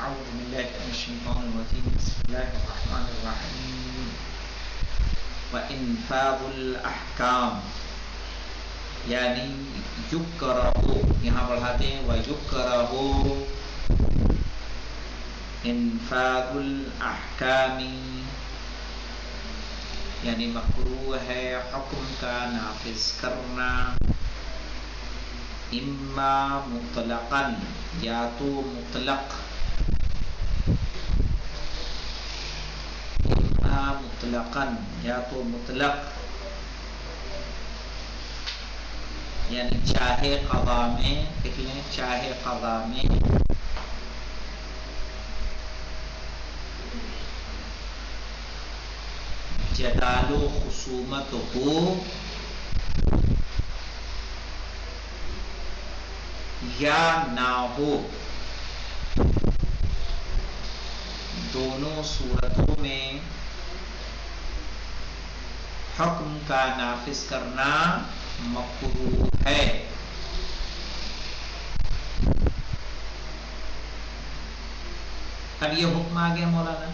أعوذ بالله من الشيطان الرجيم بسم الله الرحمن الرحيم وإنفاذ الأحكام یعنی یکرہ یہاں بڑھاتے ہیں ویکرہ انفاذ الاحکام یعنی مکروہ ہے حکم کا نافذ کرنا اما مطلقا یا تو مطلق اما مطلقا یا تو مطلق یعنی چاہے قضا میں دیکھ لیں چاہے قضا میں جدال و خصومت ہو یا نہ ہو دونوں صورتوں میں حکم کا نافذ کرنا مکروہ ہے. اب یہ حکم آ گیا مولانا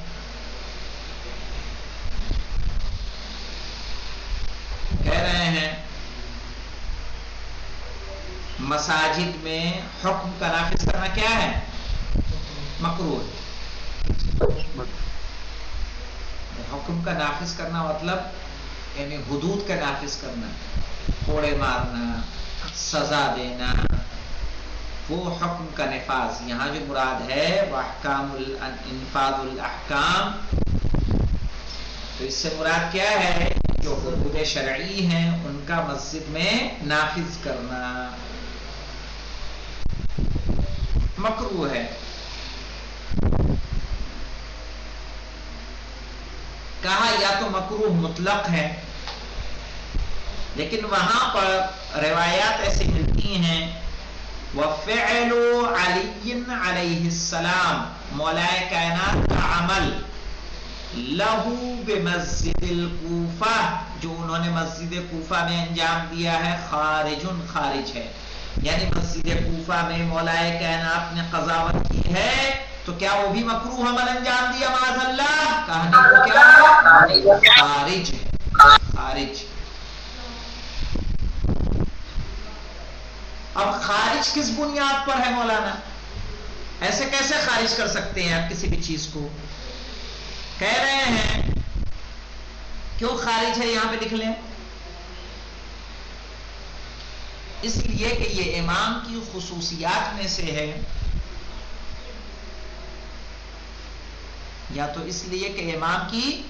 کہہ رہے ہیں مساجد میں حکم کا نافذ کرنا کیا ہے مکروہ. حکم کا نافذ کرنا مطلب یعنی حدود کا نافذ کرنا کوڑے مارنا سزا دینا وہ حکم کا نفاذ. یہاں جو مراد ہے وہ احکام انفاذ الاحکام تو اس سے مراد کیا ہے جو حدود شرعی ہیں ان کا مسجد میں نافذ کرنا مکروہ ہے. کہا یا تو مکروہ مطلق ہے لیکن وہاں پر روایات ایسی ملتی ہیں وَفِعْلُ عَلِيٍّ عَلَيْهِ السَّلَامِ مولا کائنات کا عمل لہو بمسجد الکوفہ جو انہوں نے مسجد کوفہ میں انجام دیا ہے خارج ہے. یعنی مسجد کوفہ میں مولا کائنات نے قضاوت کی ہے تو کیا وہ بھی مکروہ عمل انجام دیا معاذ اللہ؟ کہانی کو کیا ہے خارج. اب خارج کس بنیاد پر ہے مولانا؟ ایسے کیسے خارج کر سکتے ہیں آپ کسی بھی چیز کو؟ کہہ رہے ہیں کیوں خارج ہے یہاں پہ لکھ لیں. اس لیے کہ یہ امام کی خصوصیات میں سے ہے یا تو اس لیے کہ امام کی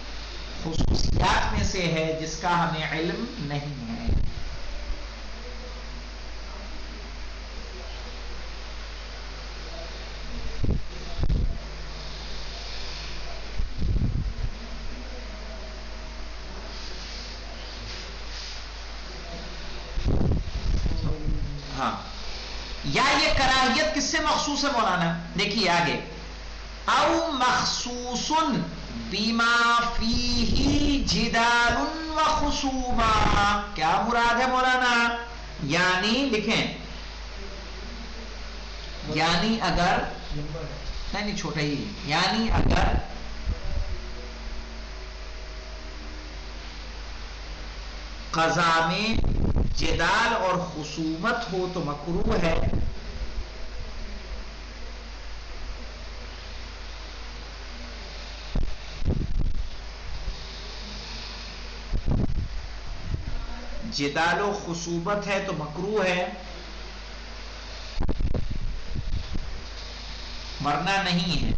خصوصیات میں سے ہے جس کا ہمیں علم نہیں ہے. یا یہ کراہیت کس سے مخصوص ہے مولانا؟ دیکھیے آگے او مخصوص بما فیہ جدال و خصومہ. کیا مراد ہے مولانا؟ یعنی لکھیں یعنی اگر نہیں چھوٹا ہی یعنی اگر قضا میں جدال اور خصومت ہو تو مکروہ ہے. جدال و خصومت ہے تو مکروہ ہے ورنہ نہیں ہے.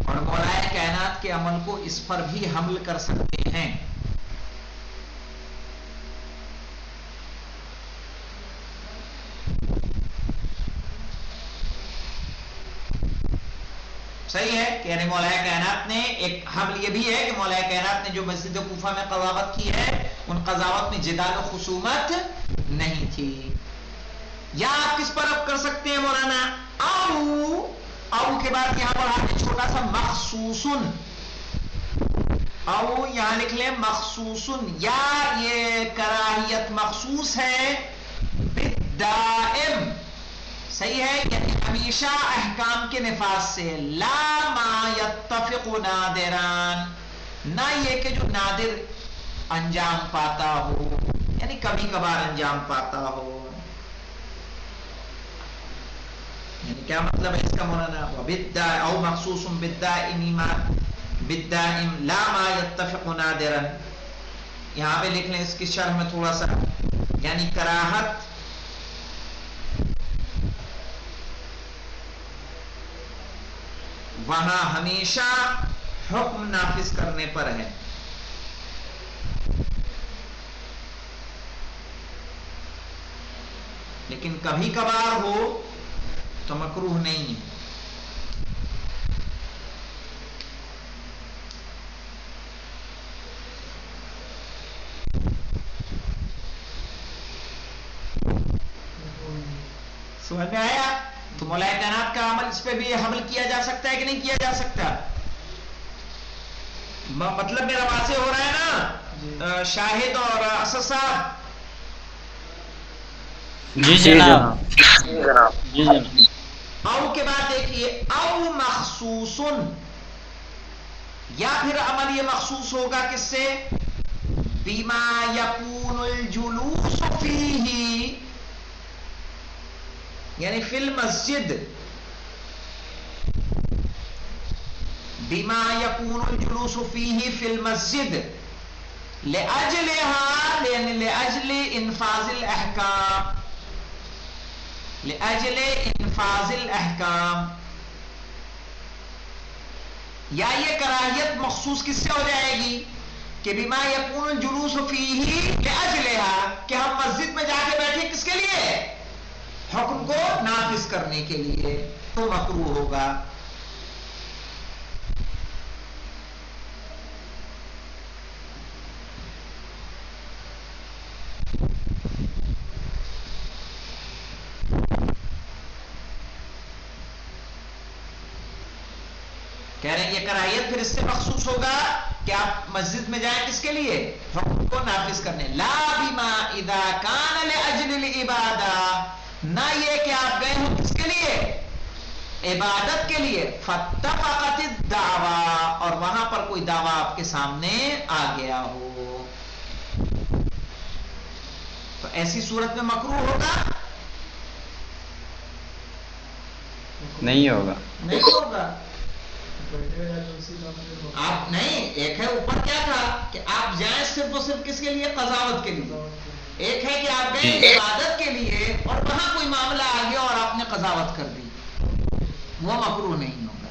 اور مولا کائنات کے عمل کو اس پر بھی حمل کر سکتے ہیں. صحیح ہے کہ یعنی مولا کائنات نے ایک حمل یہ بھی ہے کہ مولا کائنات نے جو مسجد کوفہ میں قضاوت کی ہے ان قضاوت میں جدال و خصومت نہیں تھی. یا آپ کس پر اب کر سکتے ہیں مولانا او کے بعد یہاں پر آپ نے چھوٹا سا مخصوصن او یہاں لکھ لیں مخصوصن یا یہ کراہیت مخصوص ہے وبالدائم، صحیح ہے، یعنی ہمیشہ احکام کے نفاذ سے، لا ما یتفق نادران، نہ یہ کہ جو نادر انجام پاتا ہو، یعنی کبھی کبھار انجام پاتا ہو. یعنی کیا مطلب ہے اس کا مولانا؟ وبالدائم او مخصوص بالدائم بالدائم لا ما يتفق نادرا. یہاں پہ لکھ لیں اس کی شرح میں تھوڑا سا، یعنی کراہت وہاں ہمیشہ حکم نافذ کرنے پر ہے، لیکن کبھی کبھار ہو تو مکروہ نہیں ہے. سمجھ میں آیا؟ تو مولا کائنات کا عمل، اس پہ بھی حمل کیا جا سکتا ہے کہ نہیں کیا جا سکتا؟ مطلب میرا واضح ہو رہا ہے نا شاہد اور اسد صاحب؟ جی جناب. جی جناب. او کے بعد دیکھیے، او مخصوصن، یا پھر عمل یہ مخصوص ہوگا کس سے؟ بما یکون الجلوس فیہ، یعنی فی المسجد، بما یکون الجلوس فیہ فی المسجد لأجلها، یعنی لأجل انفاذ الاحکام، لأجل انفاذ الاحکام. یا یہ کراہیت مخصوص کس سے ہو جائے گی کہ بما یکون الجلوس فیہ لأجلها، کہ ہم مسجد میں جا کے بیٹھے کس کے لیے؟ حکم کو نافذ کرنے کے لیے، تو مکروہ ہوگا. کہہ رہے ہیں یہ کراہیت پھر اس سے مخصوص ہوگا کہ آپ مسجد میں جائیں کس کے لیے؟ حکم کو نافذ کرنے. لا بما اذا کان لاجل العبادہ، نہ یہ کہ آپ گئے ہو کس کے لیے؟ عبادت کے لیے. فاتفقت الدعوی، اور وہاں پر کوئی دعویٰ آپ کے سامنے آ گیا ہو، تو ایسی صورت میں مکروہ ہوگا؟ نہیں ہوگا. نہیں ہوگا. آپ نہیں، ایک ہے اوپر کیا تھا کہ آپ جائیں صرف اور صرف کس کے لیے؟ قضاوت کے لیے. ایک ہے کہ آپ گئے عبادت کے لیے اور وہاں کوئی معاملہ آ گیا اور آپ نے قضاوت کر دی، وہ مکروہ نہیں ہوگا.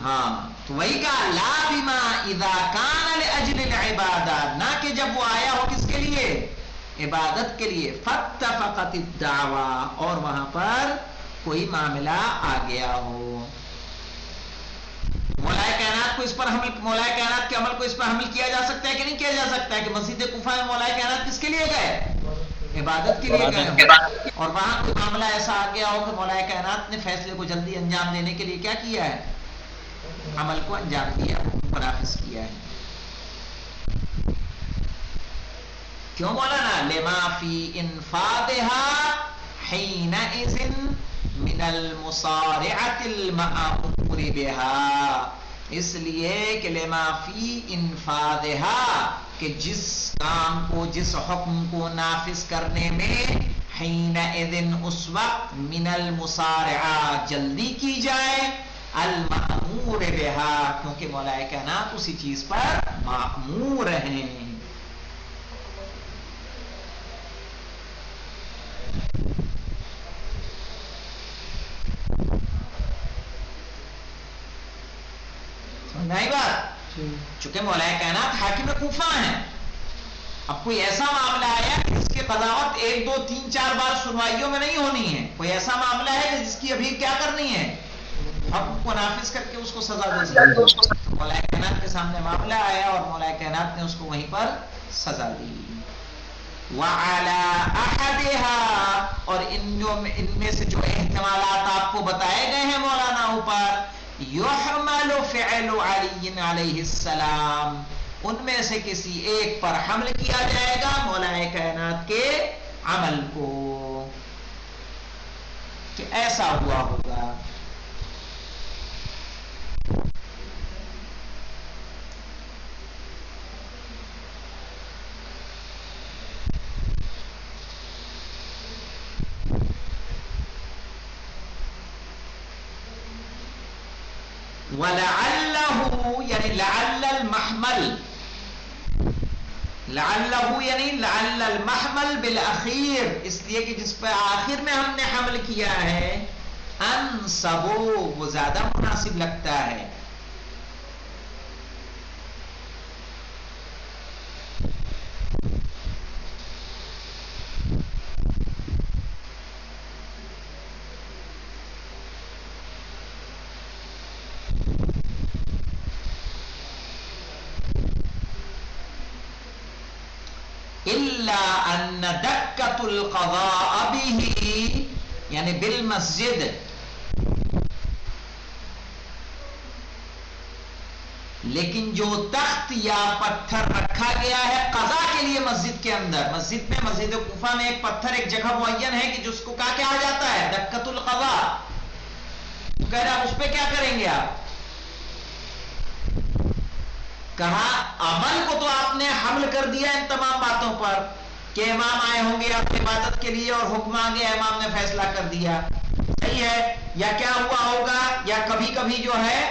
ہاں تو وہی کہا لا بما اذا کان لاجل العبادہ، نہ کہ جب وہ آیا ہو کس کے لیے؟ عبادت کے لیے. فاتفقت الدعوی، اور وہاں پر کوئی معاملہ آ گیا ہو. مولا کائنات کو اس پر حمل، مولا کائنات کے عمل کو اس پر حمل کیا جا سکتا ہے کہ نہیں کیا جا سکتا ہے کہ مسجد کوفہ میں مولا کائنات کس کے لیے گئے؟ عبادت کے لیے گئے، اور وہاں کوئی معاملہ ایسا آ گیا ہو کہ مولا کائنات نے فیصلے کو جلدی انجام دینے کے لیے کیا کیا ہے؟ عمل کو انجام دیا، حکم کو نافذ کیا ہے. کیوں مولانا؟ لما فی انفاذها حینئذ من المصارعة المأمور بها، اس لیے کہ لما فی انفاذها، کہ جس کام کو، جس حکم کو نافذ کرنے میں، حینئذ اس وقت، من المصارعة جلدی کی جائے، المأمور بها کیونکہ مولا کائنات اسی چیز پر مأمور ہیں. نہیں بات، چونکہ مولا کائنات حاکم کوفہ ہیں. اب کوئی ایسا معاملہ آیا کہ جس کی قضاوت 1 2 3 4 بار سنوائیوں میں نہیں ہونی ہے، کوئی ایسا معاملہ ہے کہ جس کی ابھی کیا کرنی ہے؟ حکم کو نافذ کر کے اس کو سزا دینی ہے. مولا کائنات کے سامنے معاملہ آیا اور مولا کائنات نے اس کو وہیں پر سزا دی. وَعَلَىٰ أَحَدِهَا، اور ان میں سے جو احتمالات آپ کو بتائے گئے ہیں مولانا اوپر، يُحْمَلُ فِعْلُ عَلِيٍّ عَلَيْهِ السَّلَامِ، ان میں سے کسی ایک پر حمل کیا جائے گا مولا کائنات کے عمل کو کہ ایسا ہوا ہوگا. وَلَعَلَّهُ یعنی لعل المحمل، لعلہ یعنی لعل المحمل بالأخیر، اس لیے کہ جس پہ آخر میں ہم نے حمل کیا ہے، انسب وہ زیادہ مناسب لگتا ہے. الا ان دکۃ القضاء به یعنی بالمسجد، لیکن جو تخت یا پتھر رکھا گیا ہے قضا کے لیے مسجد کے اندر، مسجد میں، مسجد کوفہ میں ایک پتھر ایک جگہ معین ہے کہ جس کو کیا کہا جاتا ہے، دکۃ القضاء. تو کہہ رہا اس پہ کیا کریں گے آپ؟ کہا عمل کو تو آپ نے حمل کر دیا ان تمام باتوں پر کہ امام آئے ہوں گے آپ عبادت کے لیے اور حکم آ گیا، امام نے فیصلہ کر دیا، صحیح ہے. یا کیا ہوا ہوگا، یا کبھی کبھی جو ہے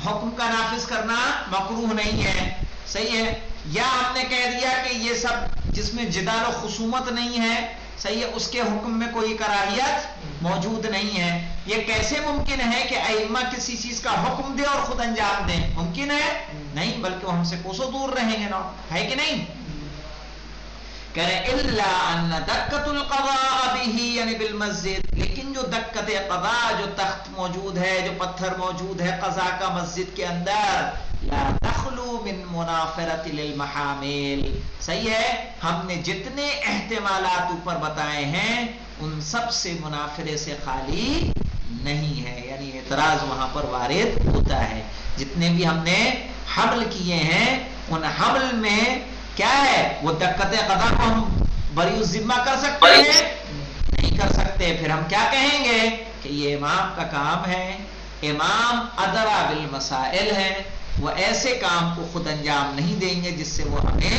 حکم کا نافذ کرنا مکروہ نہیں ہے، صحیح ہے. یا ہم نے کہہ دیا کہ یہ سب جس میں جدال و خصومت نہیں ہے، صحیح ہے، اس کے حکم میں کوئی کراہیت موجود نہیں ہے. یہ کیسے ممکن ہے کہ ائمہ کسی چیز کا حکم دے اور خود انجام دیں؟ ممکن ہے نہیں، بلکہ وہ ہم سے کوسوں دور رہیں گے نا، ہے کہ نہیں. کہہ رہے الا ان دکۃ القضاء به یعنی بالمسجد، لیکن جو دکت قضاء، جو تخت موجود ہے، جو پتھر موجود ہے قضاء کا مسجد کے اندر، لا تخلو من منافرۃ للمحامل، صحیح ہے. ہم نے جتنے احتمالات اوپر بتائے ہیں ان سب سے منافرے سے خالی نہیں ہے، یعنی اعتراض وہاں پر وارد ہوتا ہے. جتنے بھی ہم نے حمل کیے ہیں ان حمل میں کیا ہے، وہ دکت قضا کو ہم بری الذمہ کر سکتے ہیں؟ نہیں کر سکتے. پھر ہم کیا کہیں گے کہ یہ امام کا کام ہے، امام ادرا بالمسائل ہے، وہ ایسے کام کو خود انجام نہیں دیں گے جس سے وہ ہمیں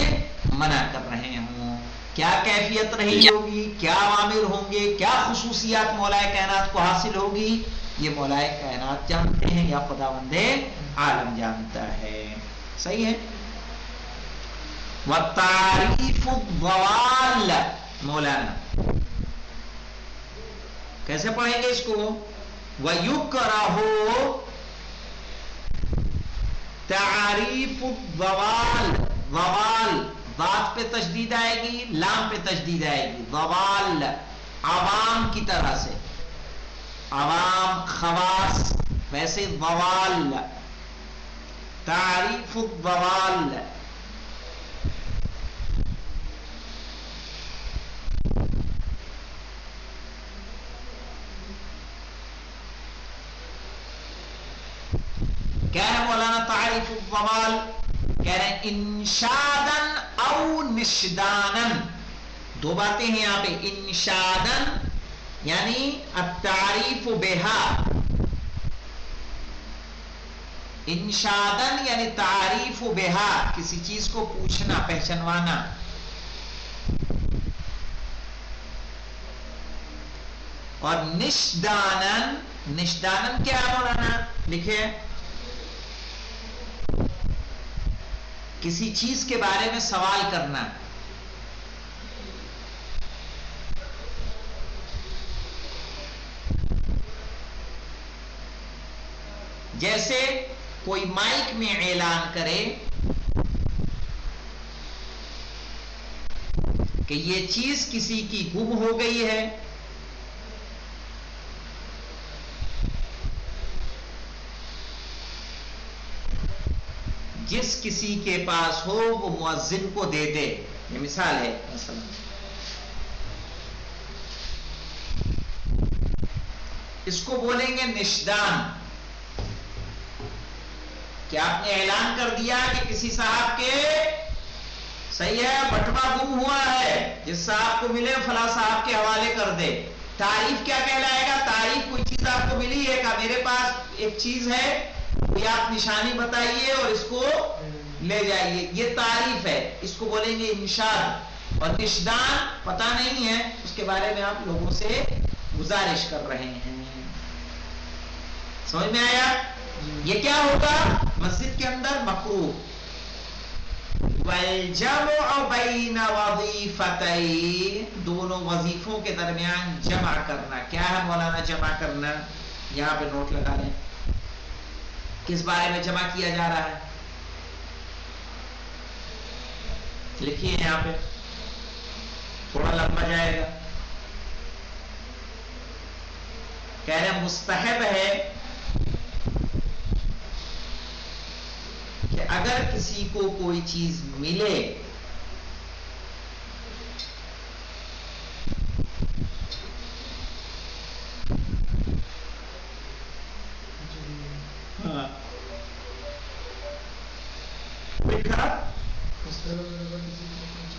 منع کر رہے ہوں. کیا کیفیت رہی ہوگی، کیا عوامر ہوں گے، کیا خصوصیات مولائے کائنات کو حاصل ہوگی، یہ مولائے کائنات جانتے ہیں یا خداوند عالم جانتا ہے، صحیح ہے. وَتَعْرِيفُ الضَّوَالِ مولانا کیسے پڑھیں گے اس کو؟ وَيُكْرَهُ تعریف الضوال، ضوال ذات پہ تشدید آئے گی، لام پہ تشدید آئے گی. ضوال عوام کی طرح سے، عوام خواص، ویسے ضوال تعریف الضوال. کیا ہے مولانا تعریف الضوال؟ کہہ رہے ہیں انشادن او نشدانن، دو باتیں ہیں یہاں پہ. انشادن یعنی التعریف بہا، انشادن یعنی تعریف بہا، کسی چیز کو پوچھنا، پہچنوانا. اور نشدانن، نشدانن کیا ہے مولانا؟ لکھے کسی چیز کے بارے میں سوال کرنا. جیسے کوئی مائک میں اعلان کرے کہ یہ چیز کسی کی گم ہو گئی ہے، جس کسی کے پاس ہو وہ مؤذن کو دے دے. یہ مثال ہے. مثلا اس کو بولیں گے نشدان، کہ آپ نے اعلان کر دیا کہ کسی صاحب کے صحیح ہے، بٹوا گم ہوا ہے، جس صاحب کو ملے فلاں صاحب کے حوالے کر دے. تعریف کیا کہلائے گا؟ تعریف کوئی چیز آپ کو ملی ہے کہ میرے پاس ایک چیز ہے، کوئی آپ نشانی بتائیے اور اس کو لے جائیے، یہ تعریف ہے، اس کو بولیں گے انشاد. اور اشدان پتہ نہیں ہے، اس کے بارے میں آپ لوگوں سے گزارش کر رہے ہیں. سمجھ میں آیا؟ یہ کیا ہوگا؟ مسجد کے اندر مکروہ. والجمع بین وظیفتین، دونوں وظیفوں کے درمیان جمع کرنا. کیا ہے مولانا جمع کرنا؟ یہاں پہ نوٹ لگا لیں. کس بارے میں جمع کیا جا رہا ہے؟ لکھیے یہاں پہ، تھوڑا لمبا جائے گا. کہہ رہے مستحب ہے کہ اگر کسی کو کوئی چیز ملے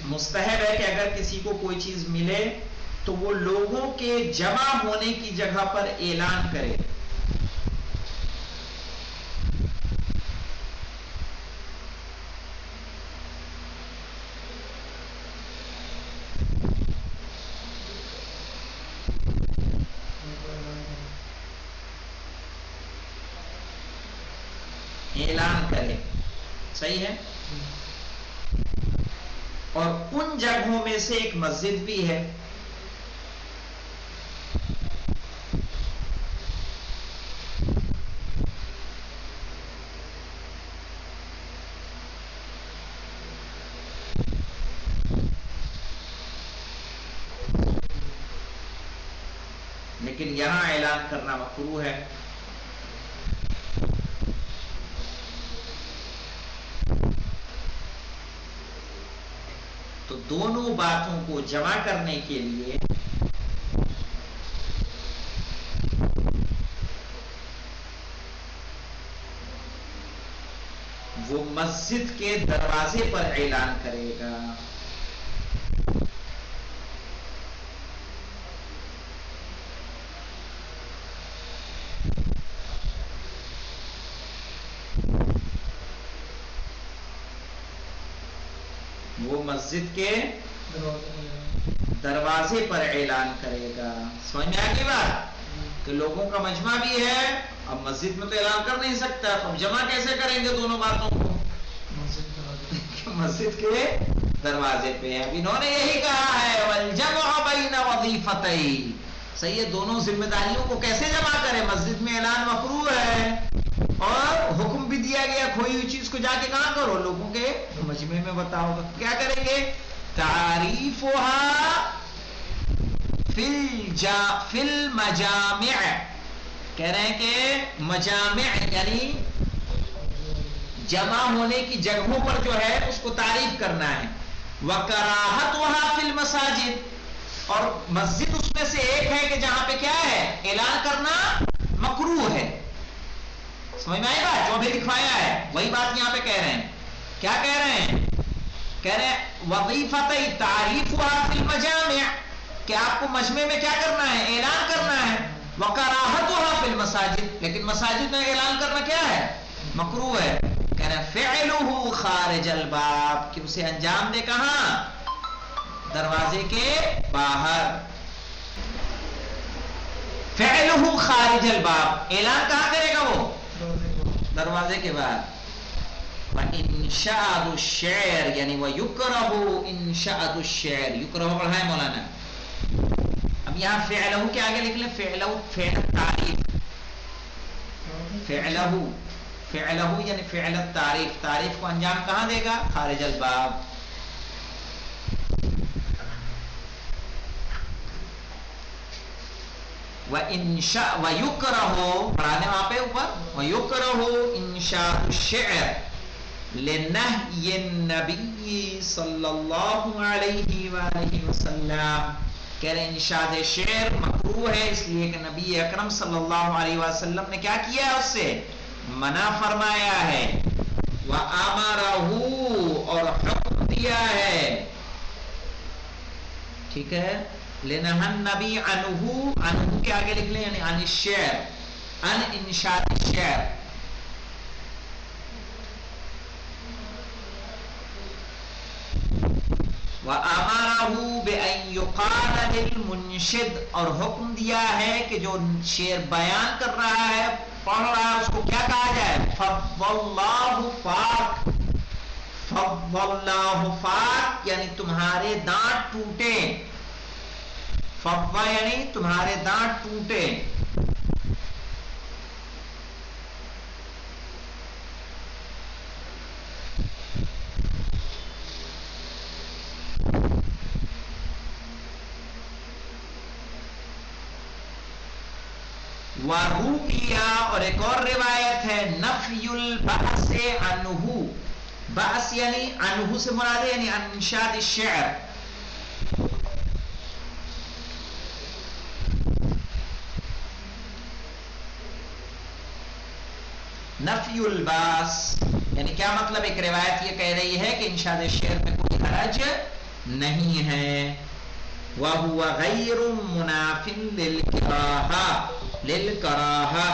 مستحب ہے کہ اگر کسی کو کوئی چیز ملے تو وہ لوگوں کے جمع ہونے کی جگہ پر اعلان کرے. اعلان کرے، صحیح ہے. اور ان جگہوں میں سے ایک مسجد بھی ہے. لیکن یہاں اعلان کرنا مکروہ ہے. تو دونوں باتوں کو جمع کرنے کے لیے وہ مسجد کے دروازے پر اعلان کرے گا. وہ مسجد کے دروازے پر اعلان کرے گا. سمجھ میں آ گئی بات؟ کہ لوگوں کا مجمع بھی ہے، اب مسجد میں تو اعلان کر نہیں سکتا، تو جمع کیسے کریں گے دونوں باتوں کو؟ مسجد کے دروازے پہ. اب انہوں نے یہی کہا ہے والجمع بین وظیفتین. صحیح ہے، دونوں ذمہ داریوں کو کیسے جمع کرے؟ مسجد میں اعلان مکروہ ہے اور حکم بھی دیا گیا کھوئی ہوئی چیز کو جا کے کہاں کرو؟ لوگوں کے مجمع میں بتاؤ. کیا کریں گے؟ تعریفها فی المجامع. کہہ رہے ہیں کہ مجامع یعنی جمع ہونے کی جگہوں پر جو ہے اس کو تعریف کرنا ہے. وکراہتها فی المساجد، اور مسجد اس میں سے ایک ہے کہ جہاں پہ کیا ہے؟ اعلان کرنا مکروہ ہے. سمجھ میں آئے گا؟ جو بھی لکھوایا ہے وہی بات یہاں پہ کہہ رہے ہیں. کیا کہہ رہے ہیں؟ کہہ رہے ہیں وظیفتِ تعریفها فی المجامع، کہ آپ کو مجمع میں کیا کرنا ہے؟ اعلان کرنا ہے. وکراہتها فی المساجد، لیکن مساجد میں اعلان کرنا کیا ہے؟ مکروہ ہے. کہہ رہے ہیں فعلہ خارج الباب، کہ اسے انجام دے کہاں؟ دروازے کے باہر. فعلہ خارج الباب، اعلان کہاں کرے گا وہ؟ دروازے کے باہر. وانشاء الشعر یعنی ویکرہ انشاء الشعر. یکرہ پڑھا ہے مولانا. اب یہاں فعلہ کے آگے لکھ لیں فعلہ، فعل تعریف. فعلہ یعنی فعل تعریف. تعریف کو انجام کہاں دے گا؟ خارج الباب. وانشاء ویکرہ، پڑھانے وہاں پہ اوپر ویکرہ انشاء الشعر لنہی النبی صلی اللہ علیہ وآلہ وسلم. کہہ رہے ہیں انشاد شعر مکروہ ہے اس لیے کہ نبی اکرم صلی اللہ علیہ وسلم نے کیا کیا ہے؟ اس سے منع فرمایا ہے. وَأَمَرَهُ، اور حکم دیا کیا ہے. ٹھیک ہے. لنہا النبی عنہ کے آگے لکھ لیں یعنی عن الشعر، عن انشاء الشعر. وَأَمَرَهُ بِأَن يُقَالَ لِلْمُنشِدِ، اور حکم دیا ہے کہ جو شعر بیان کر رہا ہے، پڑھ رہا ہے، اس کو کیا کہا جائے؟ فَضَّلَّهُ فَاق، فَضَّلَّهُ فَاق یعنی تمہارے دانت ٹوٹے. فَضَّ یعنی تمہارے دانت ٹوٹے. وَرُوِيَا، اور ایک اور روایت ہے نفی البأس عنہ. بأس یعنی عنہ سے مراد ہے یعنی انشاد الشعر. نفی الباس یعنی کیا مطلب؟ ایک روایت یہ کہہ رہی ہے کہ انشاد الشعر میں کوئی حرج نہیں ہے. وَهُوَ غَيْرٌ مُنَافٍ لِلْكَرَاهَةِ،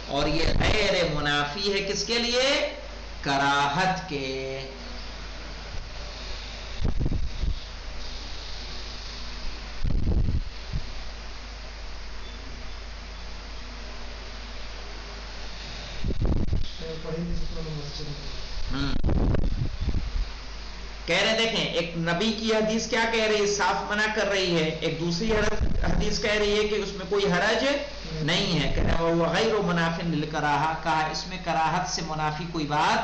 اور یہ غیر منافی ہے کس کے لیے؟ کراہت کے. کہہ رہے دیکھیں ایک نبی کی حدیث کیا کہہ رہی ہے؟ صاف منع کر رہی ہے. ایک دوسری حدیث کہہ رہی ہے کہ اس میں کوئی حرج نہیں ہے. کہہ رہے وہ غیر منافٍ للکراہہ، کہا اس میں کراہت سے منافی کوئی بات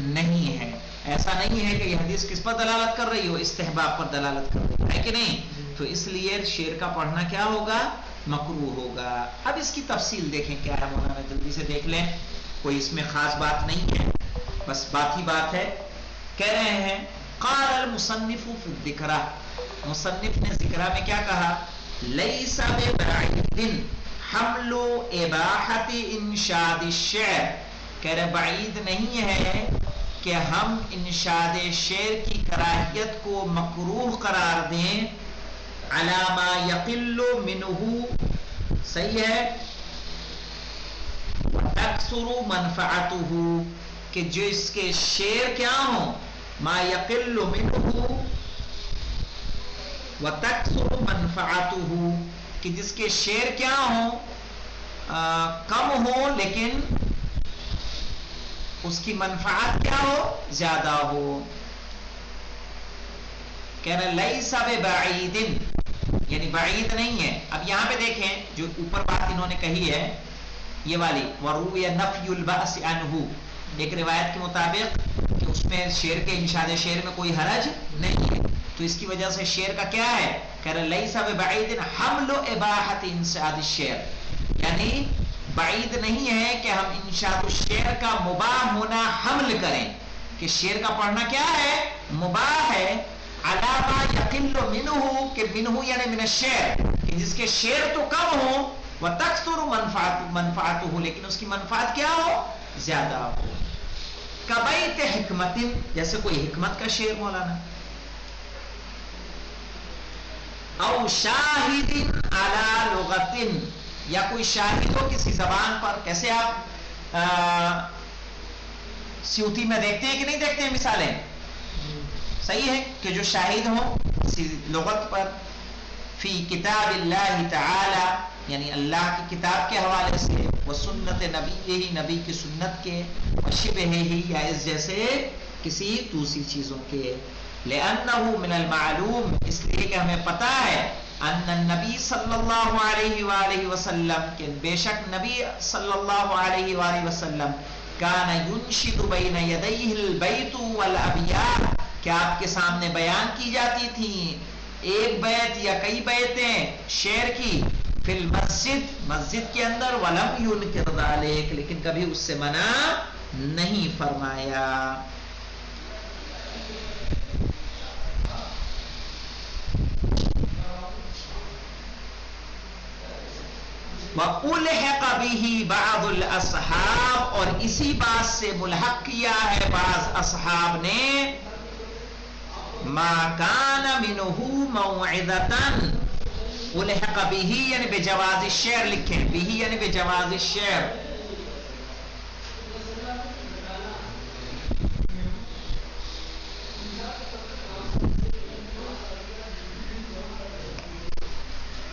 نہیں ہے. ایسا نہیں ہے کہ یہ حدیث کس پر دلالت کر رہی ہو؟ استحباب پر دلالت کر رہی ہے کہ نہیں؟ تو اس لیے شعر کا پڑھنا کیا ہوگا؟ مکروہ ہوگا. اب اس کی تفصیل دیکھیں کیا ہے مولانا، جلدی سے دیکھ لیں. کوئی اس میں خاص بات نہیں ہے، بس بات ہی بات ہے. کہہ رہے ہیں قال المصنف فی الذکرہ، مصنف نے ذکرہ میں کیا کہا؟ لیس ببعید حمل اباحت انشاد الشعر، کہہ رہے بعید نہیں ہے کہ ہم انشاد شعر کی کراہیت کو مکروہ قرار دیں. علی ما یقل منہ، صحیح ہے، وتکثر منفعته، کہ جو اس کے شعر کیا ہوں؟ ما یقل منہ وتکثر منفعته، کہ جس کے شعر کیا ہوں؟ کم ہو لیکن اس کی منفعت کیا ہو؟ زیادہ ہو. کہہ رہے لیس ببعید یعنی بعید نہیں ہے. اب یہاں پہ دیکھیں جو اوپر بات انہوں نے کہی ہے یہ والی وروی نفی البأس عنہ، ایک روایت کے مطابق کہ اس میں شعر کے انشاد شعر میں کوئی حرج نہیں ہے، تو اس کی وجہ سے شعر کا کیا ہے؟ کہہ رہے لیس ببعید حمل اباحت انشاد الشعر، یعنی بعید نہیں ہے کہ ہم انشاد الشعر کا مباح ہونا حمل کریں، کہ شعر کا پڑھنا کیا ہے؟ مباح ہے. علی ما یقل منہ، کہ منہ یعنی من الشعر، کہ جس کے شعر تو کم ہو، وتکثر منفعته، لیکن اس کی منفعت کیا ہو؟ زیادہ ہو. کبیت حکمت، جیسے کوئی حکمت کا شعر مولانا. او شاہد علی لغت، یا کوئی شاہد ہو کسی زبان پر. کیسے آپ سیوتی میں دیکھتے ہیں کہ نہیں دیکھتے ہیں مثالیں؟ صحیح ہے کہ جو شاہد ہوں کسی لغت پر. فی کتاب اللہ تعالی، یعنی اللہ کی کتاب کے حوالے سے، وہ سنت نبی ہی، نبی کی سنت کے، وشبہ ہی، یا اس جیسے کسی دوسری چیزوں کے. لأنہ من المعلوم، اس لیے کہ ہمیں پتہ ہے، ان النبی صلی اللہ علیہ وآلہ وسلم، کہ بے شک نبی صلی اللہ علیہ وآلہ وسلم کان ینشد بین یدیہ البیت والابیات، کہ آپ کے سامنے بیان کی جاتی تھی ایک بیت یا کئی بیتیں شعر کی، فی المسجد، مسجد کے اندر، ولم ینکر ذلک، لیکن کبھی اس سے منع نہیں فرمایا. وَأُلْحِقَ بِهِ بَعْضُ الْأَصْحَابِ، اور اسی بات سے ملحق کیا ہے بعض اصحاب نے، ما کان منہ موعظتن الحق به یعنی بجواز الشعر لکھیں، به یعنی بجواز الشعر.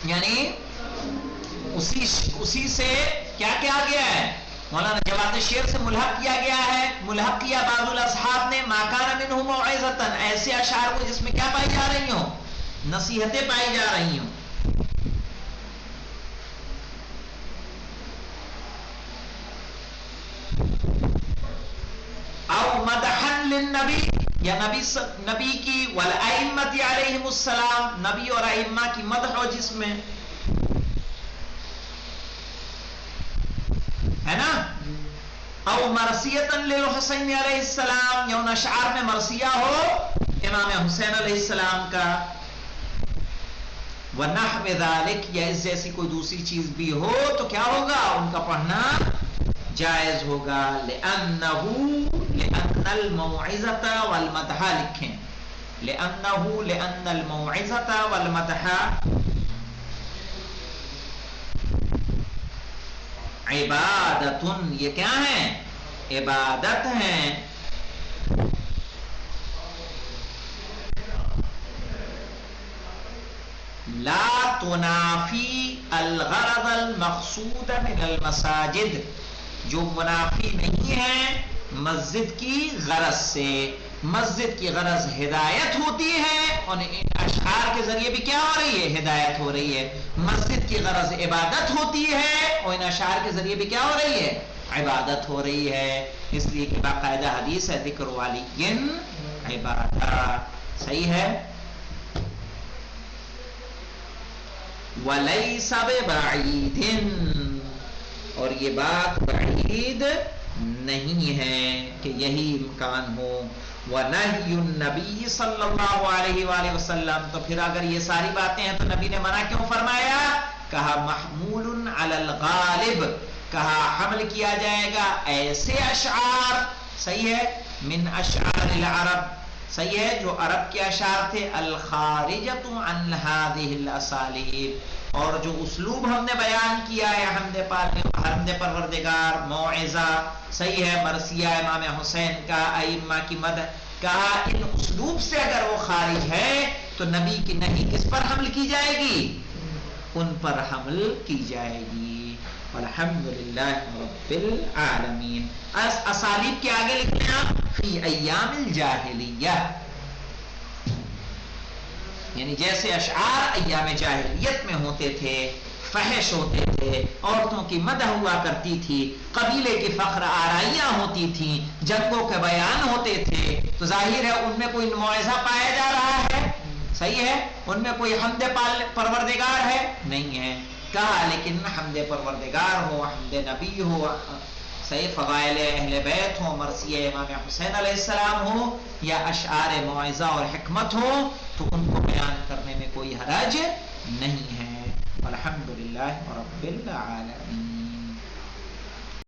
یعنی اسی سے کیا کیا گیا ہے؟ مولانا جواز شعر سے ملحق کیا گیا ہے. ملحق کیا بعض الاصحاب نے ما کان منہ موعظتن، ایسے اشعار کو جس میں کیا پائی جا رہی ہوں؟ نصیحتیں پائی جا رہی ہوں. او مدحن للنبی، یا نبی کی والائمۃ علیہم السلام، نبی اور ائمہ کی مدح ہو جس میں، ہے نا. او مرثیۃ للحسین علیہ السلام، یا ان اشعار میں مرثیہ ہو امام حسین علیہ السلام کا. ونحو ذالک، یا اس جیسی کوئی دوسری چیز بھی ہو تو کیا ہوگا؟ ان کا پڑھنا جائز ہوگا. لأن الموعظۃ والمدح لکھیں، لأن الموعظۃ والمدح عبادت، یہ کیا ہیں؟ عبادت ہیں. لا تنافی الغرض المقصود من المساجد، جو منافی نہیں ہے مسجد کی غرض سے. مسجد کی غرض ہدایت ہوتی ہے اور ان اشعار کے ذریعے بھی کیا ہو رہی ہے؟ ہدایت ہو رہی ہے. مسجد کی غرض عبادت ہوتی ہے اور ان اشعار کے ذریعے بھی کیا ہو رہی ہے؟ عبادت ہو رہی ہے. اس لیے کہ باقاعدہ حدیث ہے ذکر والی عبادت. صحیح ہے. وَلَيْسَ بِبَعِيدٍ، اور یہ بات بعید نہیں ہے کہ یہی امکان ہو. وَنَهْيُ النَّبِيِّ صلی اللہ علیہ وآلہ وسلم، تو پھر اگر یہ ساری باتیں ہیں تو نبی نے منع کیوں فرمایا؟ کہا محمول علی الغالب، کہا حمل کیا جائے گا ایسے اشعار، صحیح ہے، من اشعار العرب، صحیح ہے، جو عرب کے اشعار تھے، الخارجۃ عن هذه الاسالیب، اور جو اسلوب ہم نے بیان کیا ہے حمد پروردگار، موعظہ، صحیح ہے، مرثیہ امام حسین کا، ائمہ کی مدح، کہا ان اسلوب سے اگر وہ خارج ہے تو نبی کی نہیں کس پر حمل کی جائے گی؟ ان پر حمل کی جائے گی. الحمدللہ رب العالمین. اسالیب کے آگے لکھ لیں آپ، فی ایام الجاہلیہ، یعنی جیسے اشعار ایام جاہلیت میں ہوتے تھے، فحش ہوتے تھے، عورتوں کی مدح ہوا کرتی تھی، قبیلے کی فخر آرائیاں ہوتی تھیں، جنگوں کے بیان ہوتے تھے، تو ظاہر ہے ان میں کوئی موعظہ پایا جا رہا ہے، صحیح ہے، ان میں کوئی حمد پروردگار ہے؟ نہیں ہے. کہا لیکن حمد پروردگار ہو، حمد نبی ہو، صحیح، فضائل اہل بیت ہو، مرثیہ امام حسین علیہ السلام ہو، یا اشعار موعظہ اور حکمت ہو، تو ان کو بیان کرنے میں کوئی حرج نہیں ہے. الحمدللہ رب العالمین.